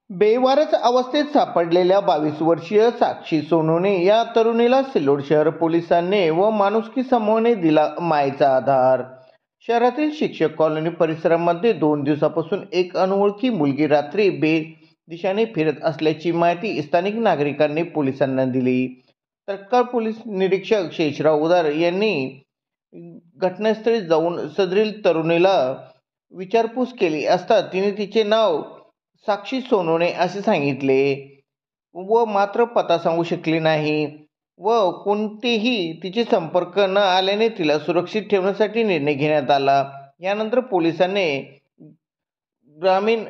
बेवारस अवस्थेत सापडलेल्या 22 वर्षीय साक्षी सोनवणे या तरुणीला सिल्लोड शहर पोलिसांनी व माणुसकी समूहाने दिला मायेचा आधार। शहरातील शिक्षक कॉलनी परिसरामध्ये 2 दिवसापासून एक अनोळखी मुलगी रात्री बेदिशाने फिरत असल्याची माहिती स्थानिक नागरिकांनी पोलिसांना दिली। तत्काळ पोलीस निरीक्षक शेषराव उदार यांनी घटनास्थळी जाऊन सदरील तरुणीला विचारपूस केली असता तिने तिचे नाव साक्षी सोनवणे असे सांगितले व मात्र पत्ता सांगू शकली नाही व कोणतेही तिचे संपर्क न आल्याने तिला सुरक्षित ठेवण्यासाठी निर्णय घेण्यात आला। यानंतर पोलिसांनी ग्रामीण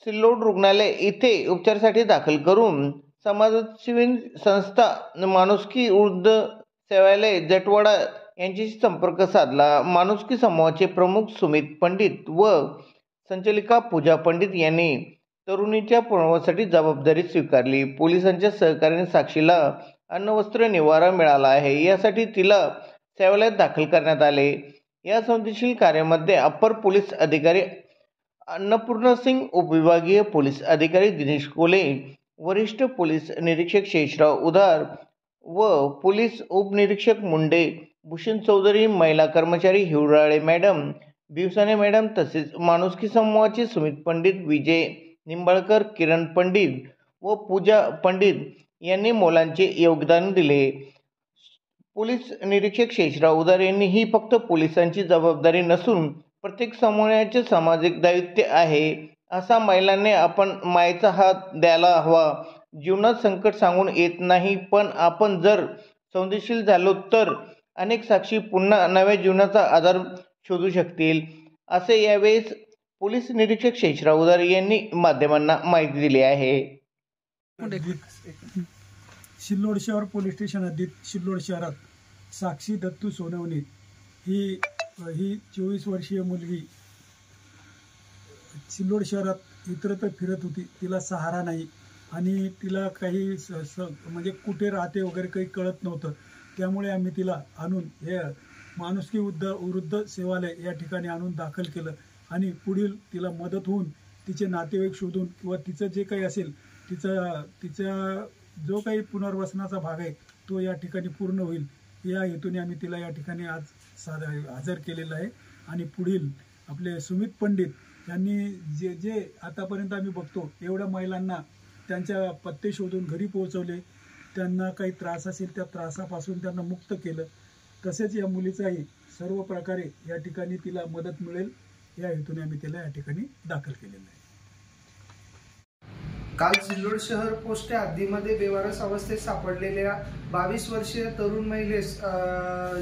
सिल्लोड रुग्णालय येथे उपचारासाठी दाखल करून समाजसेवी संस्था माणुसकी वृद्ध सेवालय जटवाडा यांच्याशी संपर्क साधला। माणुसकी समूहाचे प्रमुख सुमित पंडित व संचालिका पूजा पंडित यांनी तरुणीच्या पुनर्वसनासाठी जबाबदारी स्वीकारली। पोलिसांच्या सहकार्याने साक्षीला अन्न वस्त्र निवारा मिळाला आहे, यासाठी तिला सेवालयात दाखल करण्यात आले। या संवेदनशील कार्यामध्ये अप्पर पोलीस अधिकारी अन्नपूर्णा सिंग, उपविभागीय पोलीस अधिकारी दिनेश कोले, वरिष्ठ पोलीस निरीक्षक शेषराव उदार व पोलीस उपनिरीक्षक मुंडे, भूषण चौधरी, महिला कर्मचारी हिवराळे मॅडम, बिवसाने मॅडम तसेच माणुसकी समूहाचे सुमित पंडित, विजय निंबाळकर, किरण पंडित व पूजा पंडित यांनी मोलाचे योगदान दिले। पोलीस निरीक्षक शेषराव उदार यांनी ही फक्त पोलिसांची जबाबदारी नसून प्रत्येक समूहाचे सामाजिक दायित्व आहे। असा महिलांनी आपण मायेचा हात द्यायला हवा। जीवनात संकट सांगून येत नाही, पण आपण जर संवेदनशील झालो तर अनेक साक्षी पुन्हा नव्या जीवनाचा आधार शोधू शकतील, असे यावेळेस पोलीस निरीक्षक शेषराव उदार यांनी माध्यमांना माहिती दिली आहे। सिल्लोड शहर पोलीस स्टेशन हद्दीत सिल्लोड शहरात साक्षी दत्तू सोनवणे ही 24 वर्षीय मुलगी सिल्लोड शहरात इतरत्र फिरत होती। तिला सहारा नाही आणि तिला काही म्हणजे कुठे राहते वगैरे काही कळत नव्हतं। त्यामुळे आम्ही तिला आणून हे माणुसकी वृद्ध सेवालय या ठिकाणी आणून दाखल केलं आणि पुढील तिला मदत होऊन तिचे नातेवाईक शोधून किंवा तिचं जे काही असेल तिचा जो काही पुनर्वसनाचा भाग आहे तो या ठिकाणी पूर्ण होईल या हेतूने आम्ही तिला या ठिकाणी आज हजर केलेलं आहे। आणि पुढील आपले सुमित पंडित यांनी जे आतापर्यंत आम्ही बघतो एवढ्या महिलांना त्यांच्या पत्ते शोधून घरी पोहोचवले, त्यांना काही त्रास असेल त्या त्रासापासून त्यांना मुक्त केलं। तसेच या मुलीचाही सर्व प्रकारे या ठिकाणी तिला मदत मिळेल या हेतूने आम्ही तिला या ठिकाणी दाखल केलेलं आहे। काल सिल्लोड शहर पोस्ट हद्दीमध्ये बेवारस अवस्थेत सापडलेल्या 22 वर्षीय तरुण महिलेस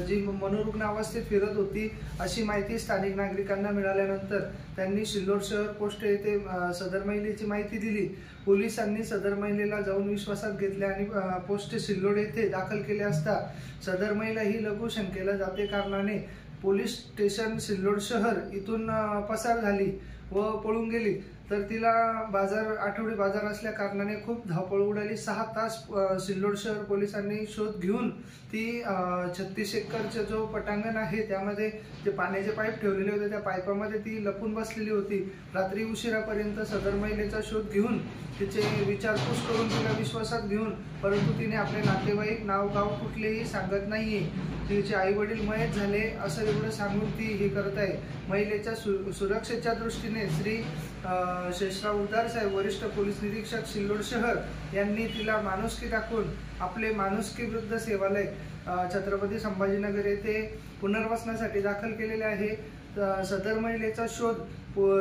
जी मनोरुग्ण अवस्थेत फिरत होती अशी माहिती स्थानिक नागरिकांना मिळाल्यानंतर त्यांनी सिल्लोड शहर पोस्ट येथे सदर महिलेची माहिती दिली। पोलिसांनी सदर महिलेला जाऊन विश्वासात घेतले आणि पोस्ट सिल्लोड येथे दाखल केले असता सदर महिला ही लघु शंकेला जाते कारणाने पोलीस स्टेशन सिल्लोड शहर इथून पसार झाली व पळून गेली। तर तिला आठवडी बाजार असल्या कारणाने खूप धावपळ उडाली। 6 तास सिल्लोड शहर पोलिसांनी शोध घेऊन ती 36 एकरचा जो पटांगण आहे त्यामध्ये जे पाण्याचे पाईप ठेवलेले होते त्या पाईपामध्ये ती लपून बसलेली होती। रात्री उशिरापर्यंत सदर महिलेचा शोध घेऊन तिचे विचारपूस करून तिला विश्वासात घेऊन, परंतु तिने आपले नातेवाईक नाव गाव कुठलेही सांगत नाहीये, तिचे आई वडील मयत झाले असं एवढं सांगून ती हे करत आहे। महिलेच्या सुरक्षेच्या दृष्टीने श्री शेषराव उदार साहेब, वरिष्ठ पोलीस निरीक्षक सिल्लोड शहर यांनी तिला माणुसकी दाखवून आपले माणुसकी वृद्ध सेवालय छत्रपती संभाजीनगर येथे पुनर्वसनासाठी दाखल केलेले आहे। सदर महिलेचा शोध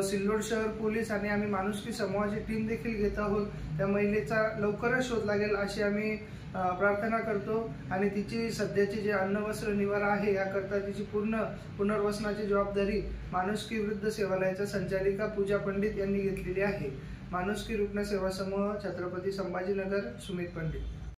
सिल्लोड शहर पोलीस आणि आम्ही माणुसकी समूहाची टीम देखील घेत आहोत। त्या महिलेचा लवकरच शोध लागेल अशी आम्ही प्रार्थना करतो आणि तिची सध्याची जे अन्न वस्त्र निवारा आहे याकरता तिची पूर्ण पुनर्वसनाची जबाबदारी माणुसकी वृद्ध सेवालयाच्या संचालिका पूजा पंडित यांनी घेतलेली आहे। माणुसकी रुग्ण सेवा समूह छत्रपती संभाजीनगर, सुमित पंडित।